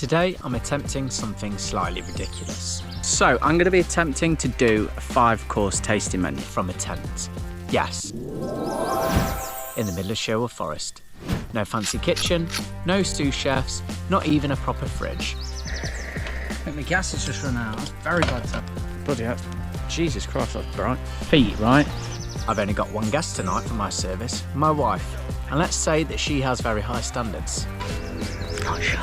Today I'm attempting something slightly ridiculous. So I'm going to be attempting to do a 5-course tasting menu from a tent. Yes, in the middle of Sherwood Forest. No fancy kitchen, no sous chefs, not even a proper fridge. I think the gas has just run out. That's very bad time. Bloody hell. Jesus Christ, that's bright. Feet, right? I've only got one guest tonight for my service, my wife. And let's say that she has very high standards. Not sure.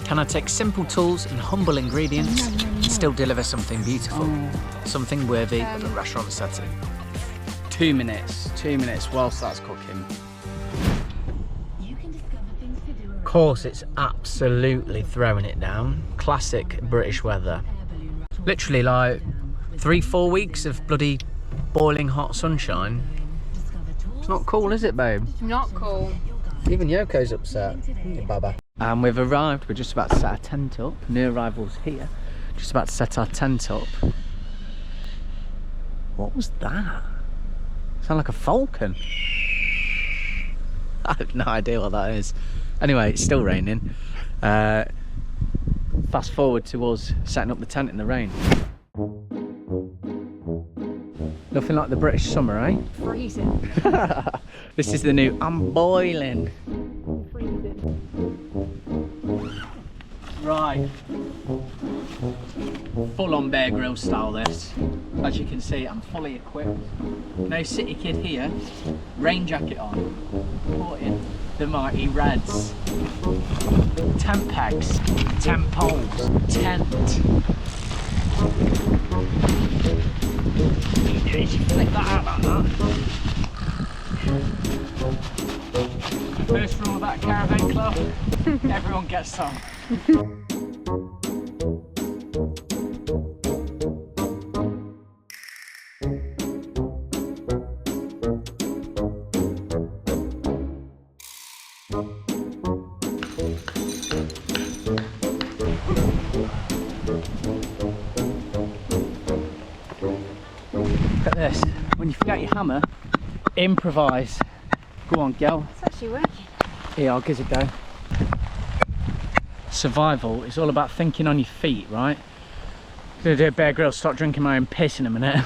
Can I take simple tools and humble ingredients and still deliver something beautiful? Something worthy of a restaurant setting? 2 minutes. 2 minutes whilst that's cooking. Of course, it's absolutely throwing it down. Classic British weather. Literally like 3-4 weeks of bloody boiling hot sunshine. It's not cool, is it, babe? Not cool. Even Yoko's upset. Baba. And we've arrived. We're just about to set our tent up. New arrivals here. Just about to set our tent up. What was that? Sound like a falcon. I have no idea what that is. Anyway, it's still raining. Fast forward to us setting up the tent in the rain. Nothing like the British summer, eh? Freezing. This is the new I'm boiling. Freezing. Right. Full on Bear Grylls style this. As you can see, I'm fully equipped. No city kid here. Rain jacket on. Put in the mighty reds. Tent pegs. Tent poles. Tent. Flick that out like that. First rule about a caravan club, everyone gets some. Look at this. When you forget your hammer, improvise. Go on, girl. It's actually working. Here, I'll give it a go. Survival is all about thinking on your feet, right? I'm gonna do a Bear Grylls, start drinking my own piss in a minute.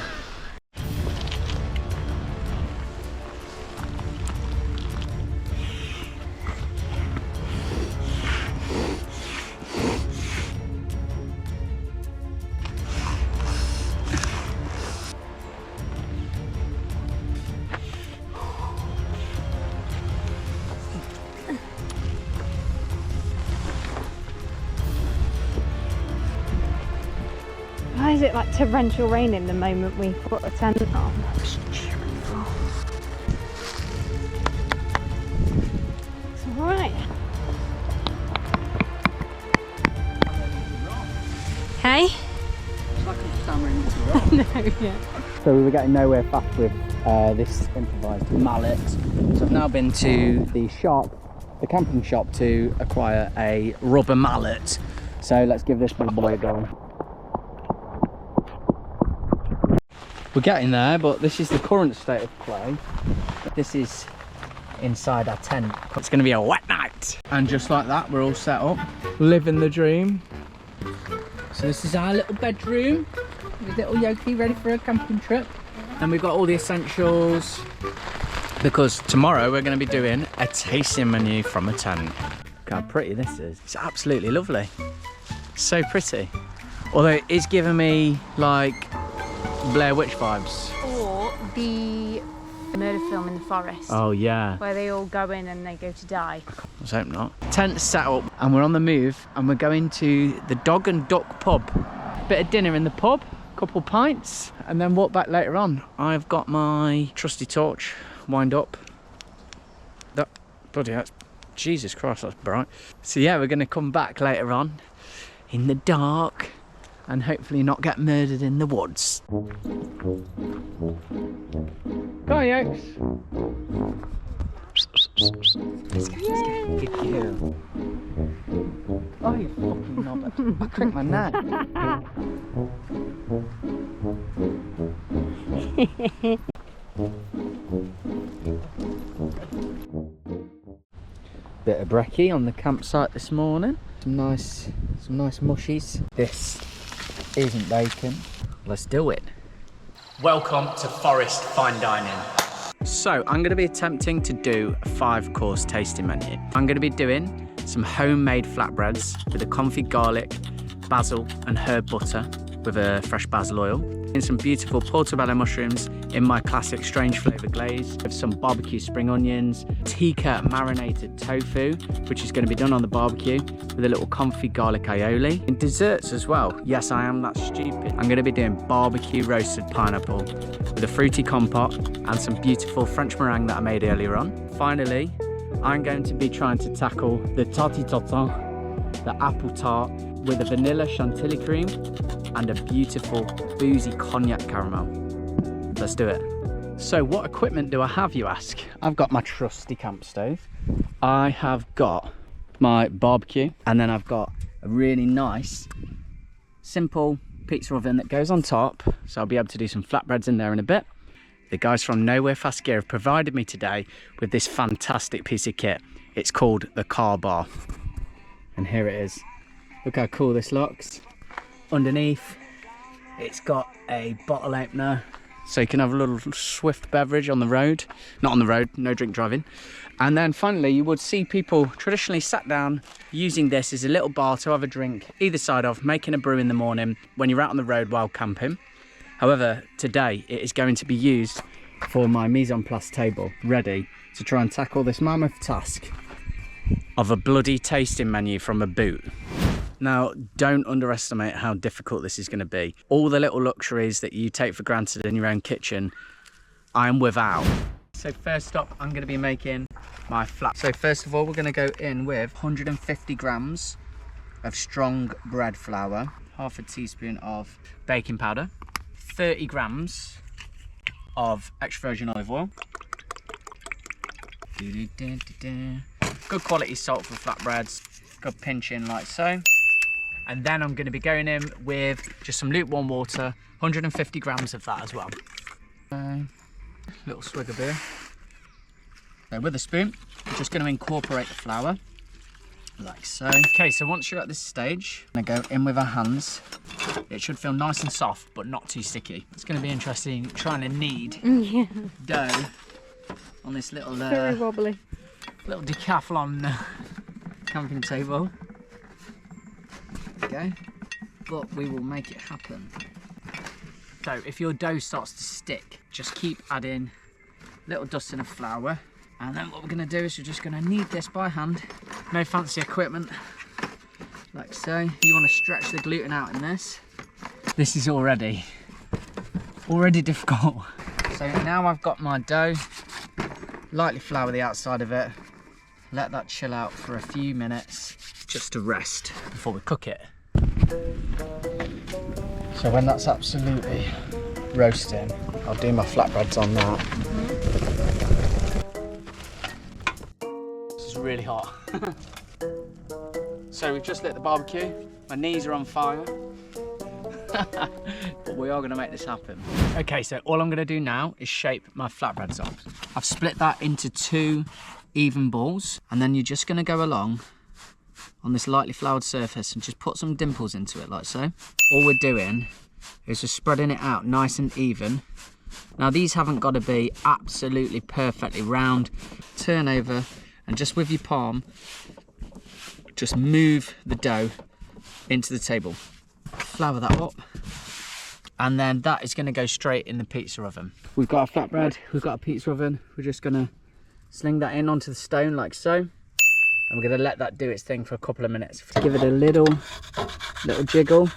Why is it like torrential rain in the moment we put a tent on? It's alright. Hey? It's like I'm stammering into a rock. No, yeah. So we were getting nowhere fast with this improvised mallet. So I've now been to the shop, the camping shop, to acquire a rubber mallet. So let's give this little boy a go. We're getting there, but this is the current state of play. This is inside our tent. It's going to be a wet night. And just like that, we're all set up, living the dream. So this is our little bedroom. Little Yoki ready for a camping trip. And we've got all the essentials, because tomorrow we're going to be doing a tasting menu from a tent. Look how pretty this is. It's absolutely lovely. So pretty. Although it is giving me like Blair Witch vibes. Or the murder film in the forest. Oh yeah. Where they all go in and they go to die. Let's hope not. Tent's set up and we're on the move, and we're going to the Dog and Duck pub. Bit of dinner in the pub, couple pints, and then walk back later on. I've got my trusty torch wind up. That bloody hell, Jesus Christ, that's bright. So yeah, we're gonna come back later on in the dark and hopefully not get murdered in the woods. Go on, Yokes. Let's go. Good girl. Oh, you fucking knobber. I cracked my neck. Bit of brekkie on the campsite this morning. Some nice mushies. This isn't bacon. Let's do it. Welcome to Forest Fine Dining. So I'm going to be attempting to do a 5-course tasting menu. I'm going to be doing some homemade flatbreads with a confit garlic, basil and herb butter with a fresh basil oil. And some beautiful portobello mushrooms in my classic strange flavour glaze with some barbecue spring onions, tikka marinated tofu, which is going to be done on the barbecue with a little confit garlic aioli. In desserts as well, yes, I am that stupid. I'm going to be doing barbecue roasted pineapple with a fruity compote and some beautiful French meringue that I made earlier on. Finally, I'm going to be trying to tackle the tarty tatin, the apple tart with a vanilla chantilly cream and a beautiful boozy cognac caramel. Let's do it. So what equipment do I have, you ask? I've got my trusty camp stove. I have got my barbecue, and then I've got a really nice, simple pizza oven that goes on top. So I'll be able to do some flatbreads in there in a bit. The guys from Nowhere Fast Gear have provided me today with this fantastic piece of kit. It's called the car bar. And here it is. Look how cool this looks. Underneath, it's got a bottle opener, so you can have a little swift beverage on the road. Not on the road, no drink driving. And then finally, you would see people traditionally sat down using this as a little bar to have a drink either side of, making a brew in the morning when you're out on the road while camping. However, today it is going to be used for my mise en place table, ready to try and tackle this mammoth task of a bloody tasting menu from a boot. Now, don't underestimate how difficult this is going to be. All the little luxuries that you take for granted in your own kitchen, I'm without. So first up, I'm going to be making my flat. So first of all, we're going to go in with 150 grams of strong bread flour, half a teaspoon of baking powder, 30 grams of extra virgin olive oil, good quality salt for flatbreads, good pinch in like so. And then I'm going to be going in with just some lukewarm water, 150 grams of that as well. Little swig of beer. So with a spoon, I'm just going to incorporate the flour, like so. Okay, so once you're at this stage, I'm going to go in with our hands. It should feel nice and soft, but not too sticky. It's going to be interesting trying to knead dough on this little very wobbly. Little decathlon camping table. Okay, but we will make it happen. So if your dough starts to stick, just keep adding little dusting of flour, and then what we're going to do is we're just going to knead this by hand. No fancy equipment, like so. You want to stretch the gluten out in this. This is already difficult. So now I've got my dough, lightly flour the outside of it, let that chill out for a few minutes just to rest before we cook it. So when that's absolutely roasting, I'll do my flatbreads on that. This is really hot. So we've just lit the barbecue. My knees are on fire. But we are going to make this happen. Okay, so all I'm going to do now is shape my flatbreads up. I've split that into 2 even balls, and then you're just going to go along on this lightly floured surface and just put some dimples into it like so. All we're doing is just spreading it out nice and even. Now these haven't got to be absolutely perfectly round. Turn over and just with your palm, just move the dough into the table. Flour that up, and then that is going to go straight in the pizza oven. We've got a flatbread, we've got a pizza oven. We're just going to sling that in onto the stone like so. And we're going to let that do its thing for a couple of minutes. Give it a little jiggle.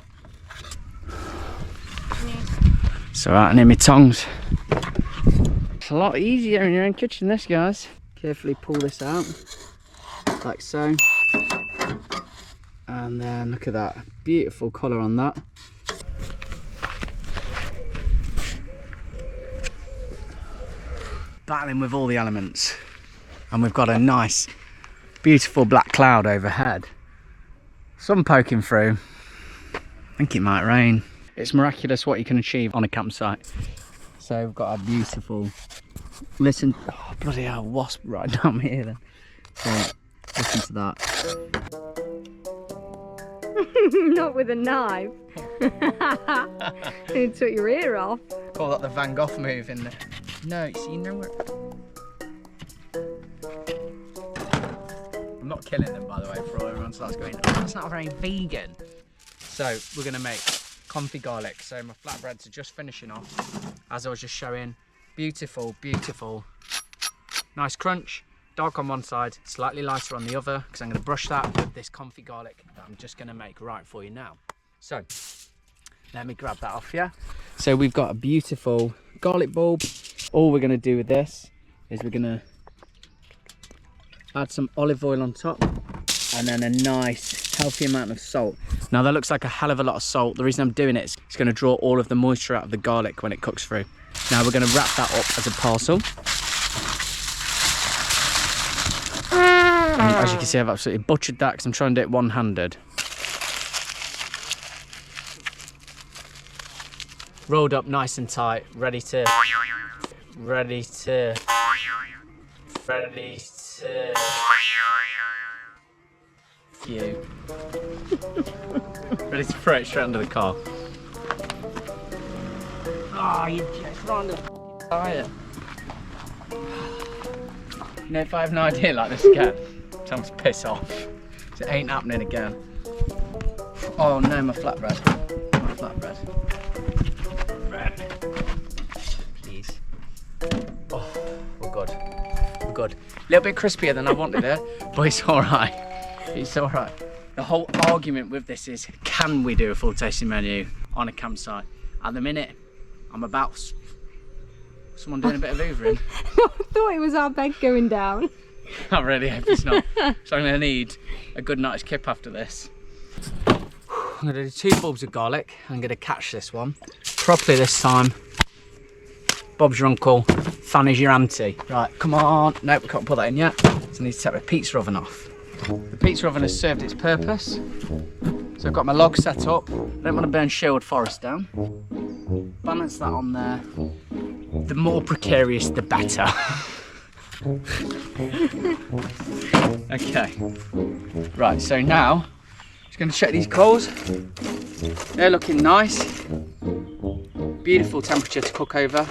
So out and in my tongs. It's a lot easier in your own kitchen, this, guys. Carefully pull this out, like so. And then look at that, beautiful colour on that. Battling with all the elements. And we've got a nice, beautiful black cloud overhead. Sun poking through. I think it might rain. It's miraculous what you can achieve on a campsite. So we've got a beautiful, listen, oh bloody hell, wasp right down here then. So Listen to that. Not with a knife. You took your ear off. Call that the Van Gogh move in there. No, see, you know where... I'm not killing them, by the way, for all everyone starts going, oh, that's not very vegan. So we're gonna make confit garlic. So my flatbreads are just finishing off, as I was just showing. Beautiful, beautiful. Nice crunch. Dark on one side, slightly lighter on the other, because I'm going to brush that with this confit garlic that I'm just going to make right for you now. So, let me grab that off you. So we've got a beautiful garlic bulb. All we're going to do with this is we're going to add some olive oil on top, and then a nice healthy amount of salt. Now that looks like a hell of a lot of salt. The reason I'm doing it is it's going to draw all of the moisture out of the garlic when it cooks through. Now we're going to wrap that up as a parcel. And as you can see, I've absolutely butchered that because I'm trying to do it one-handed. Rolled up nice and tight, ready to you. Ready to throw it straight under the car. Oh, you just ran the tire. You know, if I have an idea like this again, tell them to piss off. It ain't happening again. Oh no, my flatbread. My flatbread. Bread. Please. Oh, we're good. We're good. A little bit crispier than I wanted it, but it's alright. It's alright. The whole argument with this is, can we do a full tasting menu on a campsite? At the minute, I'm about someone doing a bit of hoovering. I thought it was our bed going down. I really hope it's not. So I'm going to need a good night's kip after this. I'm going to do 2 bulbs of garlic. I'm going to catch this one properly this time. Bob's your uncle, Fanny's your auntie. Right, come on. Nope, we can't put that in yet. So I need to take my pizza oven off. The pizza oven has served its purpose. So I've got my log set up. I don't want to burn Sherwood Forest down. Balance that on there. The more precarious, the better. Okay. Right, so now, just going to check these coals. They're looking nice. Beautiful temperature to cook over.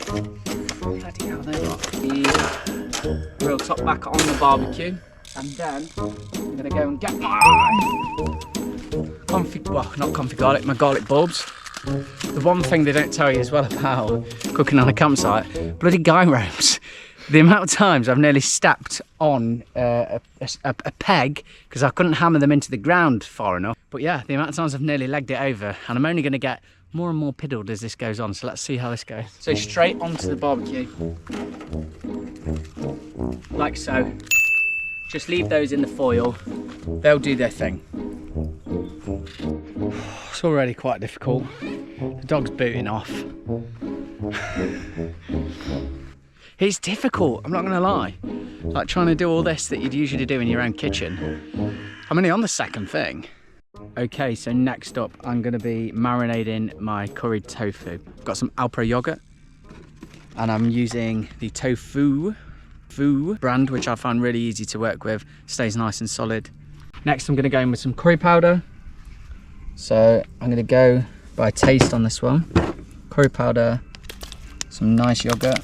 Bloody hell, they've got the real top back on the barbecue. And then, I'm going to go and get my not garlic, my garlic bulbs. The one thing they don't tell you as well about cooking on a campsite, bloody guy ropes. The amount of times I've nearly stepped on a peg because I couldn't hammer them into the ground far enough. But yeah, the amount of times I've nearly legged it over, and I'm only going to get more and more piddled as this goes on. So let's see how this goes. So straight onto the barbecue, like so. Just leave those in the foil. They'll do their thing. It's already quite difficult. The dog's booting off. It's difficult, I'm not gonna lie. Like trying to do all this that you'd usually do in your own kitchen. I'm only on the second thing. Okay, so next up, I'm gonna be marinating my curried tofu. I've got some Alpro yogurt, and I'm using the tofu brand, which I find really easy to work with. Stays nice and solid. Next, I'm gonna go in with some curry powder. So I'm gonna go by taste on this one. Curry powder, some nice yogurt.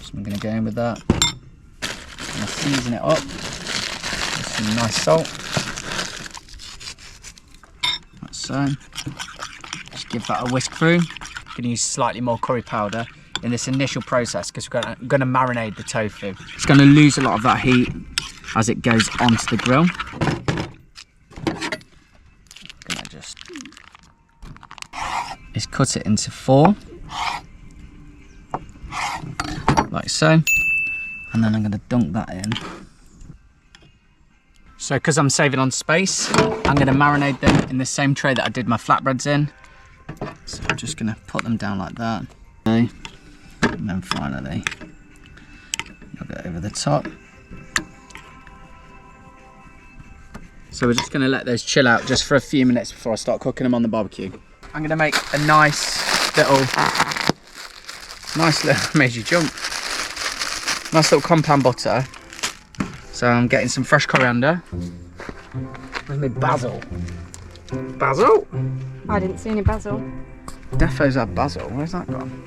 So I'm gonna go in with that. I'm gonna season it up with some nice salt. Like so. Just give that a whisk through. I'm gonna use slightly more curry powder in this initial process because we're going to marinate the tofu. It's going to lose a lot of that heat as it goes onto the grill. I'm going to just cut it into 4, like so, and then I'm going to dunk that in. So because I'm saving on space, I'm going to marinate them in the same tray that I did my flatbreads in. So I'm just going to put them down like that. Okay. And then finally, yogurt over the top. So we're just going to let those chill out just for a few minutes before I start cooking them on the barbecue. I'm going to make a nice little, made you jump. Nice little compound butter. So I'm getting some fresh coriander. Where's my basil? Basil? I didn't see any basil. Defo's had basil. Where's that gone?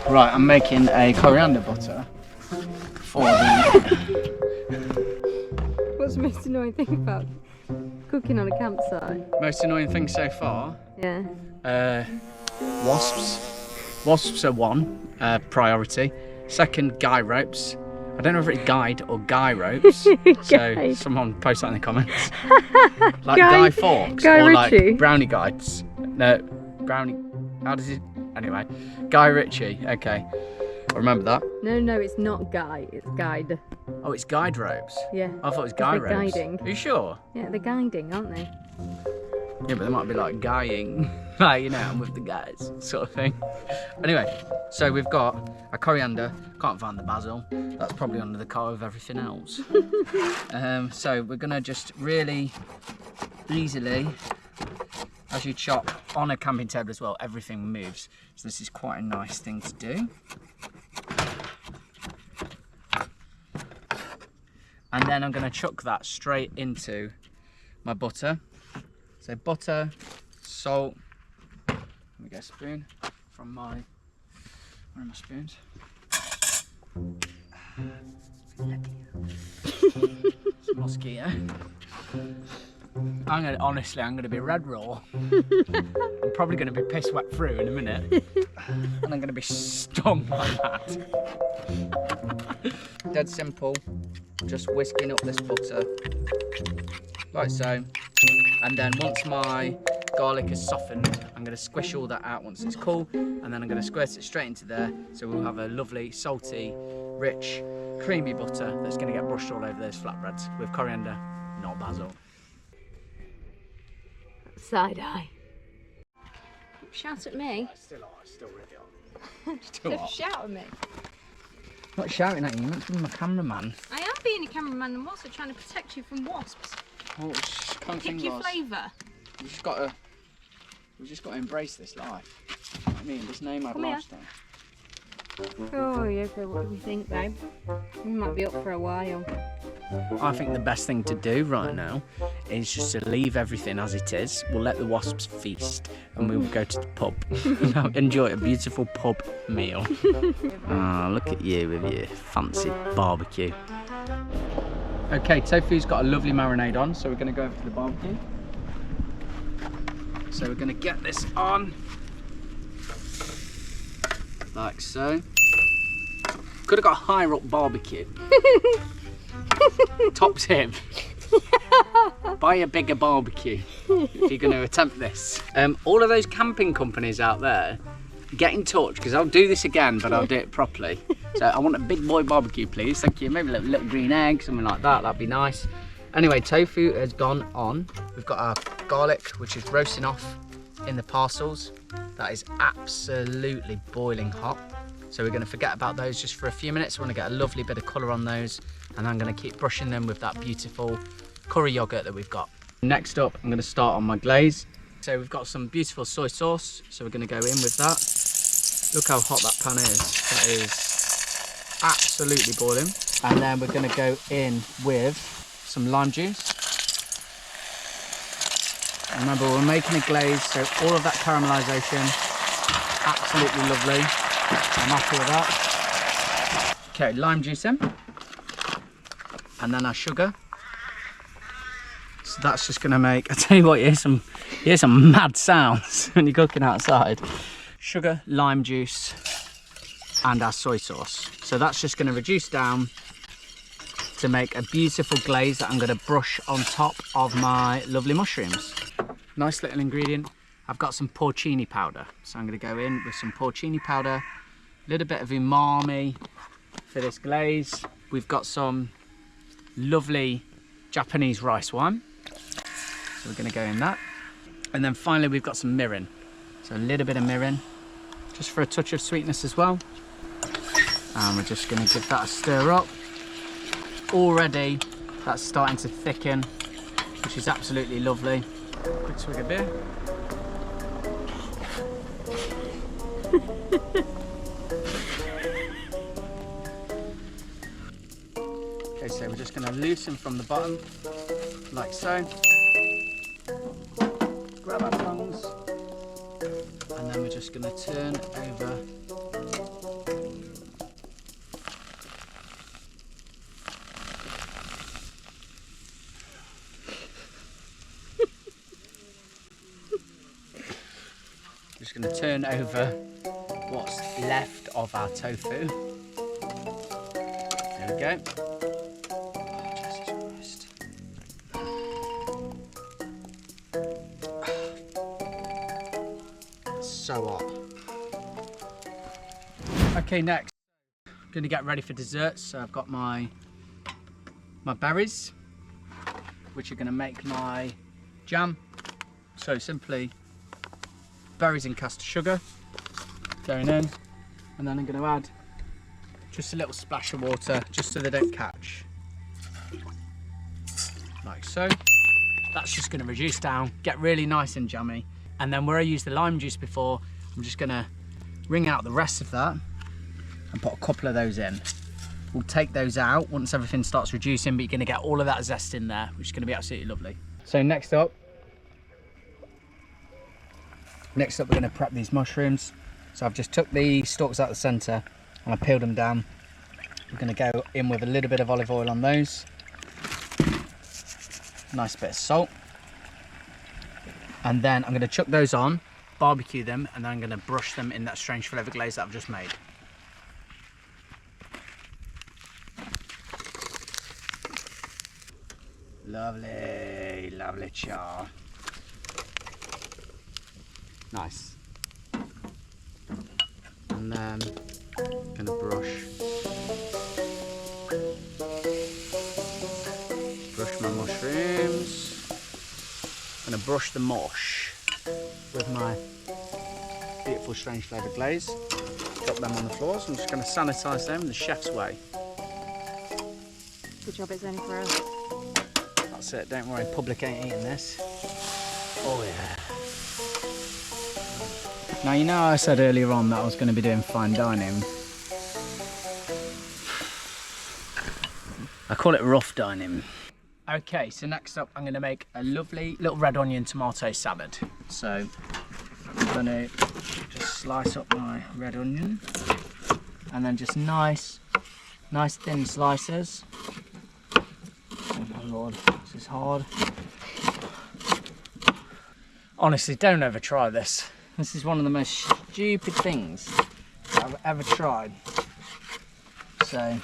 Right, I'm making a coriander butter for the... What's the most annoying thing about cooking on a campsite? Most annoying thing so far? Yeah. Wasps. Wasps are one priority. Second, guy ropes. I don't know if it's guide or guy ropes. So Guide. someone post that in the comments. Like Guy- Guy Fawkes Guy or Ritchie. like brownie guides. No, brownie. How does it? Anyway, Guy Ritchie. Okay, I remember that. No, it's not guy, it's guide. Oh, it's guide ropes. Yeah. I thought it was guy they're ropes. guiding. Are you sure? Yeah, they're guiding, aren't they? Yeah, but they might be like guying, like, you know, I'm with the guys, sort of thing. Anyway, so we've got a coriander, can't find the basil, that's probably under the car of everything else. So we're gonna just really easily, as you chop on a camping table as well, everything moves. So this is quite a nice thing to do. And then I'm gonna chuck that straight into my butter. So butter, salt, let me get a spoon from my, where are my spoons? It's a mosquito. Honestly, I'm gonna be red raw. I'm probably gonna be piss wet through in a minute. And I'm gonna be stung by that. Dead simple, just whisking up this butter, like so. And then once my garlic is softened, I'm going to squish all that out once it's cool, and then I'm going to squirt it straight into there, so we'll have a lovely, salty, rich, creamy butter that's going to get brushed all over those flatbreads with coriander, not basil. Side eye. Shout at me. Still really hot. Still hot. Shout at me. I'm not shouting at you, you're meant to be my cameraman. I am being a cameraman and I'm also trying to protect you from wasps. Oh, kind of Pick thing your was, flavour. we've just got to embrace this life. You know what I mean, this nomad Come here. lifestyle. Oh, yeah, okay, what do we think, babe? We might be up for a while. I think the best thing to do right now is just to leave everything as it is. We'll let the wasps feast and we will go to the pub. Enjoy a beautiful pub meal. Oh, look at you with your fancy barbecue. Okay, tofu's got a lovely marinade on, so we're going to go over to the barbecue. So we're going to get this on, like so. Could have got a higher up barbecue. Top tip, buy a bigger barbecue if you're going to attempt this. All of those camping companies out there, get in touch, because I'll do this again, but I'll do it properly. So I want a big boy barbecue, please. Thank you. Maybe a little green egg, something like that. That'd be nice. Anyway, tofu has gone on. We've got our garlic, which is roasting off in the parcels. That is absolutely boiling hot. So we're going to forget about those just for a few minutes. We want to get a lovely bit of colour on those, and I'm going to keep brushing them with that beautiful curry yogurt that we've got. Next up, I'm going to start on my glaze. So we've got some beautiful soy sauce, so we're going to go in with that. Look how hot that pan is. That is absolutely boiling. And then we're going to go in with some lime juice. Remember, we're making a glaze, so all of that caramelisation, absolutely lovely. I'm happy with that. Okay, lime juice in. And then our sugar. So that's just going to make, I tell you what, you hear some mad sounds when you're cooking outside. Sugar, lime juice, and our soy sauce. So that's just going to reduce down to make a beautiful glaze that I'm going to brush on top of my lovely mushrooms. Nice little ingredient. I've got some porcini powder, so I'm going to go in with some porcini powder, a little bit of umami for this glaze. We've got some lovely Japanese rice wine, so we're going to go in that. And then finally we've got some mirin, so a little bit of mirin, just for a touch of sweetness as well. And we're just going to give that a stir up. Already that's starting to thicken, which is absolutely lovely. Quick swig of beer. Okay, so we're just going to loosen from the bottom, like so. Grab our tongs, and then we're just going to turn over. Just going to turn over what's left of our tofu. There we go. Oh, Jesus Christ. So hot. Okay, next, I'm going to get ready for dessert. So I've got my berries, which are going to make my jam. So simply berries and caster sugar going in, and then I'm going to add just a little splash of water just so they don't catch, like so. That's just going to reduce down, get really nice and jammy. And then where I used the lime juice before, I'm just going to wring out the rest of that and put a couple of those in. We'll take those out once everything starts reducing, but you're going to get all of that zest in there, which is going to be absolutely lovely. So next up we're going to prep these mushrooms. So I've just took the stalks out of the centre and I peeled them down. We're going to go in with a little bit of olive oil on those. Nice bit of salt. And then I'm going to chuck those on, barbecue them, and then I'm going to brush them in that strange flavour glaze that I've just made. Lovely, lovely char. Nice. And then I'm going to brush my mushrooms. I'm going to brush the mush with my beautiful strange flavour glaze. Drop them on the floor, so I'm just going to sanitise them the chef's way. Good job it's only for us. That's it, don't worry, public ain't eating this. Oh yeah. Now, you know, I said earlier on that I was going to be doing fine dining. I call it rough dining. Okay, so next up I'm going to make a lovely little red onion tomato salad. So I'm going to just slice up my red onion, and then just nice thin slices. Oh my lord, this is hard. Honestly, don't ever try this. This is one of the most stupid things I've ever tried. So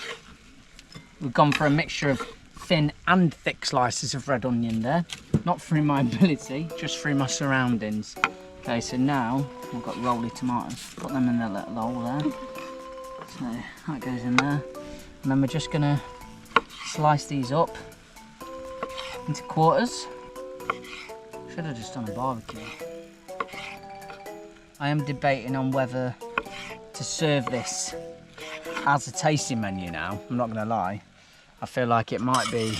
we've gone for a mixture of thin and thick slices of red onion there. Not through my ability, just through my surroundings. Okay, so now I've got rolly tomatoes. Put them in their little hole there. So that goes in there. And then we're just gonna slice these up into quarters. Should have just done a barbecue. I am debating on whether to serve this as a tasting menu now. I'm not gonna lie. I feel like it might be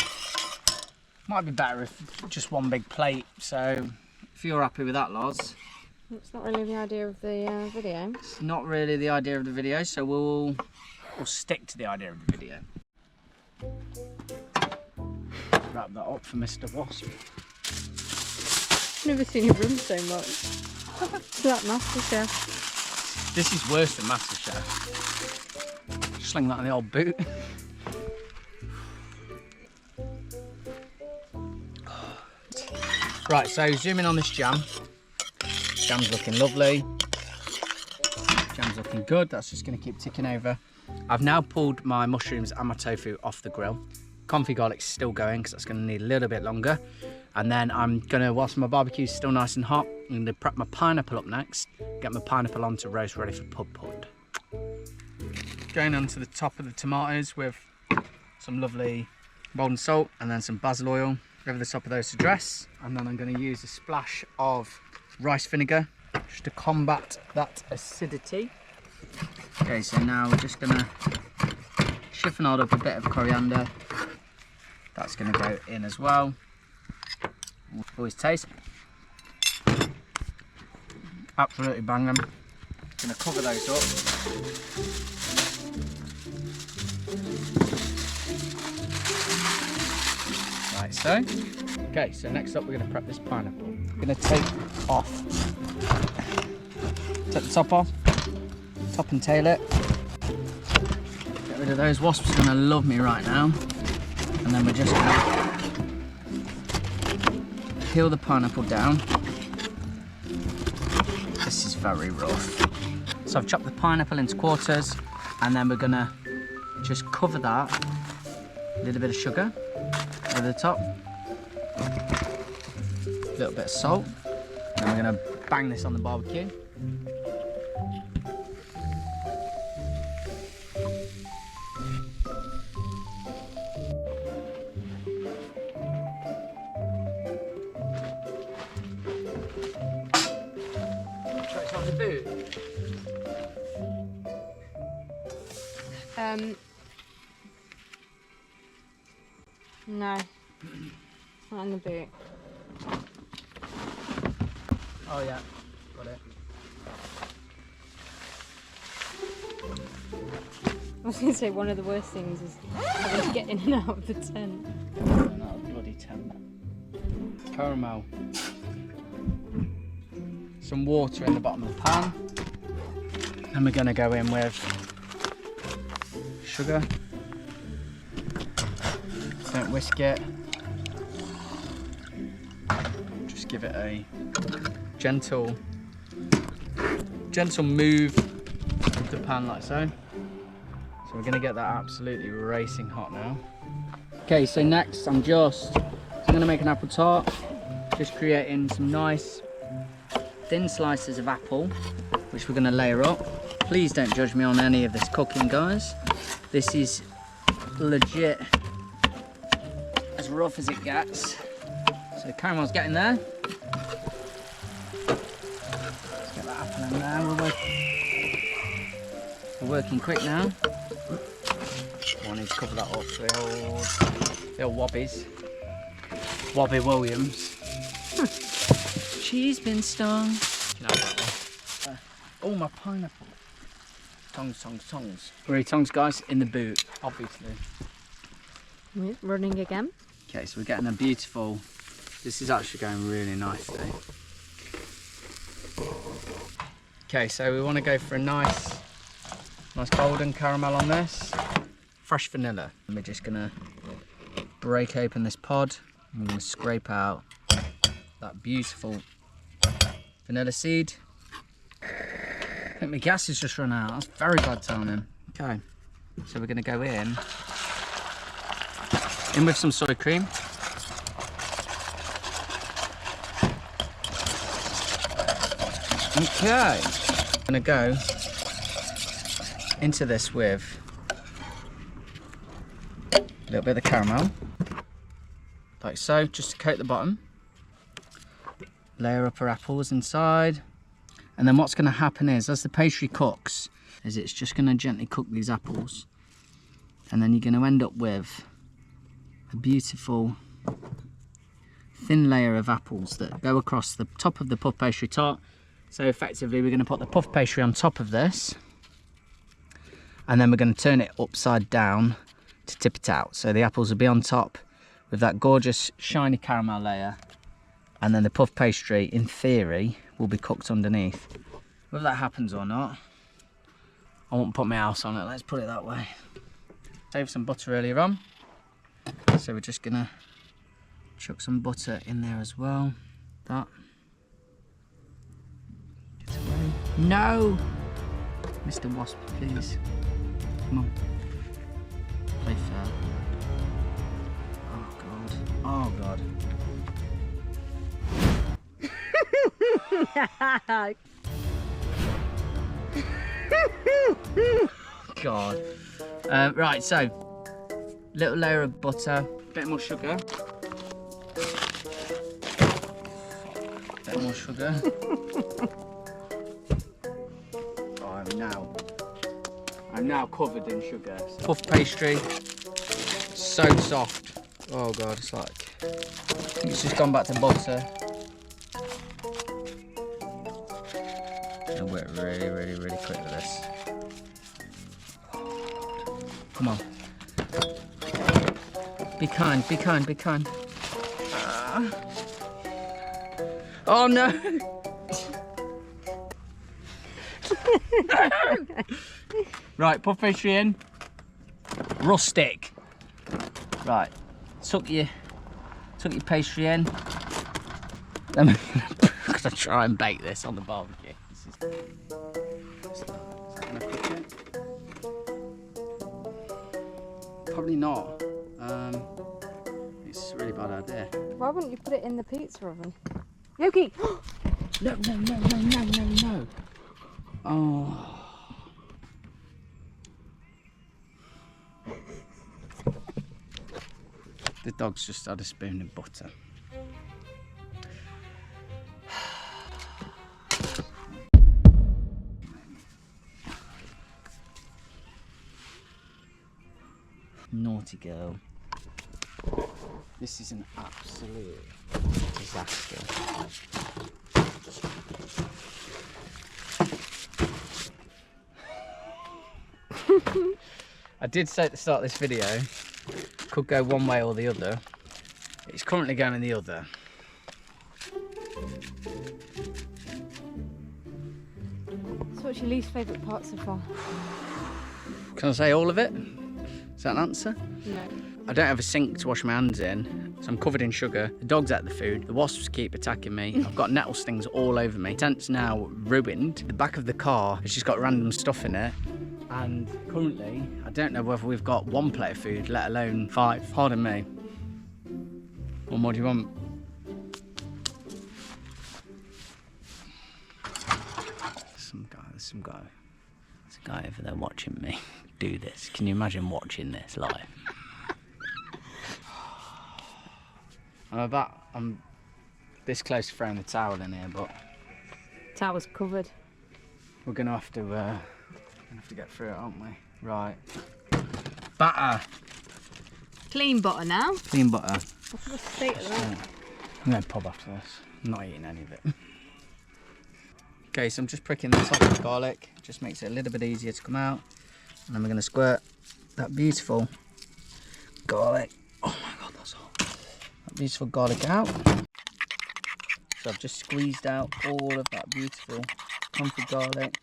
better if just one big plate. So if you're happy with that, Loz. It's not really the idea of the video. It's not really the idea of the video, so we'll stick to the idea of the video. Wrap that up for Mr. Wasp. I've never seen you run so much. It's like MasterChef. This is worse than MasterChef. Sling that in the old boot. Right, so zooming on this jam. Jam's looking lovely. Jam's looking good. That's just going to keep ticking over. I've now pulled my mushrooms and my tofu off the grill. Confit garlic's still going because that's going to need a little bit longer. And then I'm going to, whilst my barbecue's still nice and hot, I'm going to prep my pineapple up next. Get my pineapple on to roast ready for pub pud. Going on to the top of the tomatoes with some lovely rolled salt and then some basil oil over the top of those to dress. And then I'm going to use a splash of rice vinegar just to combat that acidity. Okay, so now we're just going to chiffonade up a bit of coriander. That's going to go in as well. Always taste. Absolutely bang them. Going to cover those up. so. Okay, so next up we're going to prep this pineapple. We're going to take the top off, top and tail it. Get rid of those. Wasps are going to love me right now. And then we're just going to peel the pineapple down. This is very rough. So I've chopped the pineapple into quarters, and then we're going to just cover that. A little bit of sugar over the top. A little bit of salt. And we're going to bang this on the barbecue. Try it on the boot. No. Not in the boot. Oh yeah, got it. I was going to say one of the worst things is having to get in and out of the tent. Not a bloody tent. Caramel. Some water in the bottom of the pan. And we're going to go in with sugar. Don't whisk it. Just give it a gentle move of the pan like so. So we're going to get that absolutely racing hot now. Okay, so next I'm going to make an apple tart. Just creating some nice thin slices of apple, which we're going to layer up. Please don't judge me on any of this cooking, guys. This is legit as rough as it gets. So the caramel's getting there. Let's get that apple in there. We're working quick now. I need to cover that up for the old wobbies. Wobby Williams. She's been stung. You can have that one. Oh, my pineapple. Tongs. Hurry, tongs, guys, in the boot, obviously. Running again. Okay, so we're getting a beautiful. This is actually going really nicely. Okay, so we want to go for a nice golden caramel on this. Fresh vanilla. And we're just gonna break open this pod. I'm gonna scrape out that beautiful vanilla seed. I think my gas has just run out. That's very bad timing. Okay, so we're gonna go in with some soy cream. Okay, I'm gonna go into this with a little bit of the caramel, like so, just to coat the bottom. Layer up our apples inside. And then what's going to happen is, as the pastry cooks, is it's just going to gently cook these apples. And then you're going to end up with a beautiful thin layer of apples that go across the top of the puff pastry tart. So effectively we're going to put the puff pastry on top of this. And then we're going to turn it upside down to tip it out. So the apples will be on top with that gorgeous shiny caramel layer. And then the puff pastry, in theory, will be cooked underneath. Whether that happens or not, I won't put my house on it, let's put it that way. Saved some butter earlier on, so we're just gonna chuck some butter in there as well. That. Get away. No! Mr. Wasp, please. Come on. Play fair. Oh God. Oh God. God. Right, so little layer of butter, bit more sugar. Bit more sugar. Oh, I'm now covered in sugar. Puff pastry, so soft. Oh God, it's like, I think it's just gone back to butter. Work really quick with this. Come on. Be kind. Oh no! Right, put pastry in. Rustic. Right, tuck your pastry in. Then we're gonna try and bake this on the barbecue. Is that gonna cook it? Probably not. It's a really bad idea. Why wouldn't you put it in the pizza oven? Yogi! No. Oh. The dog's just had a spoon of butter. Naughty girl. This is an absolute disaster. I did say at the start of this video, could go one way or the other. It's currently going in the other. So what's your least favourite part so far? Can I say all of it? Is that an answer? No. I don't have a sink to wash my hands in, so I'm covered in sugar. The dog's ate the food. The wasps keep attacking me. I've got nettle stings all over me. Tent's now ruined. The back of the car has just got random stuff in it. And currently, I don't know whether we've got one plate of food, let alone 5. Pardon me. What more do you want? There's some guy over there watching me do this. Can you imagine watching this live? I'm this close to throwing the towel in here, but Tower's covered. we're gonna have to get through it, aren't we? Right. Batter. Clean butter now. Clean butter. What's the state of that? I'm going to pub after this. I'm not eating any of it. Okay, so I'm just pricking the top of the garlic. Just makes it a little bit easier to come out. And then we're going to squirt that beautiful garlic. Oh my God, that's hot. That beautiful garlic out. So I've just squeezed out all of that beautiful comfy garlic.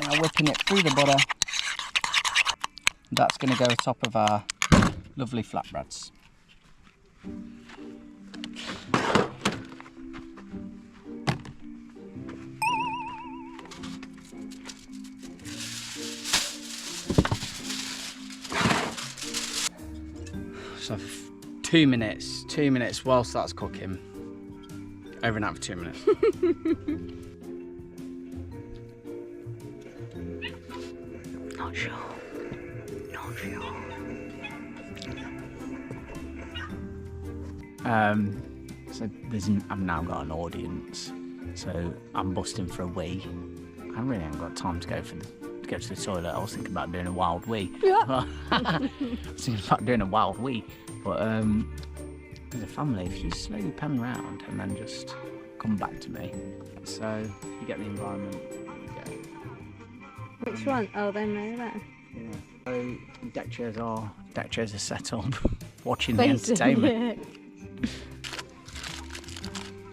Now whipping it through the butter. That's going to go atop of our lovely flatbreads. So 2 minutes whilst that's cooking. Over and out for 2 minutes. Not sure. So I've now got an audience, so I'm busting for a wee. I really haven't got time to go to the toilet. I was thinking about doing a wild wee. Yeah. I was thinking about doing a wild wee, but as a family, if you just slowly pan around and then just come back to me, so you get the environment. Which one? Oh, them over there. Yeah. So deck chairs are set up, watching the entertainment. Yeah.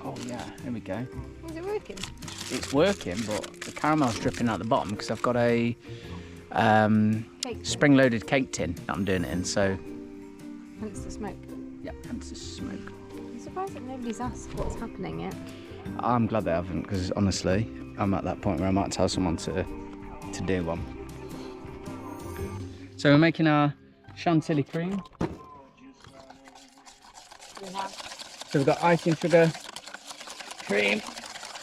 Oh yeah, there we go. Is it working? It's working, but the caramel's dripping out the bottom because I've got a spring-loaded cake tin that I'm doing it in. So Hence the smoke. yeah, hence the smoke. I'm surprised that nobody's asked what's happening yet. I'm glad they haven't, because honestly, I'm at that point where I might tell someone to do one. So we're making our chantilly cream. So we've got icing sugar, cream,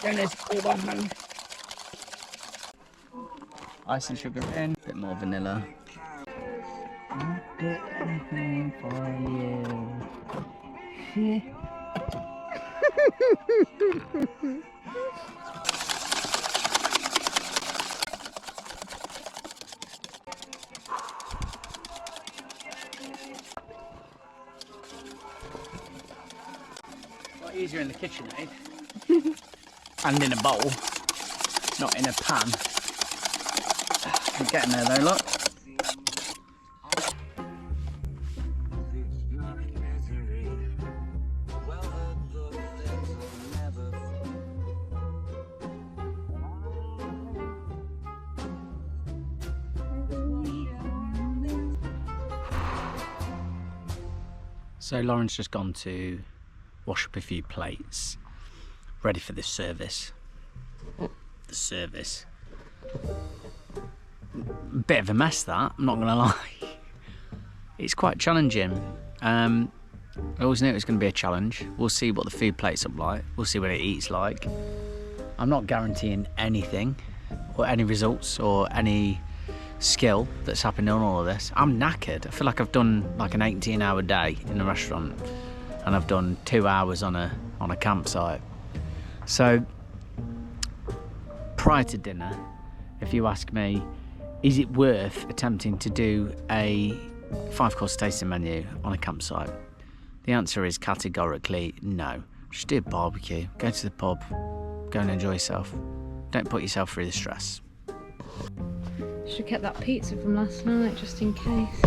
then there's all by hand. Icing sugar in, a bit more vanilla. I'll do anything for you. Easier in the kitchen, eh? And in a bowl, not in a pan. I'm getting there though, look. So Lauren's just gone to wash up a few plates, ready for the service. The service. Bit of a mess that, I'm not gonna lie. It's quite challenging. I always knew it was going to be a challenge. We'll see what the food plates up like. We'll see what it eats like. I'm not guaranteeing anything or any results or any skill that's happened on all of this. I'm knackered. I feel like I've done like an 18-hour day in a restaurant, and I've done 2 hours on a campsite. So prior to dinner, if you ask me, is it worth attempting to do a 5-course tasting menu on a campsite? The answer is categorically no. Just do a barbecue, go to the pub, go and enjoy yourself. Don't put yourself through the stress. Should have kept that pizza from last night just in case.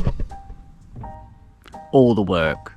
All the work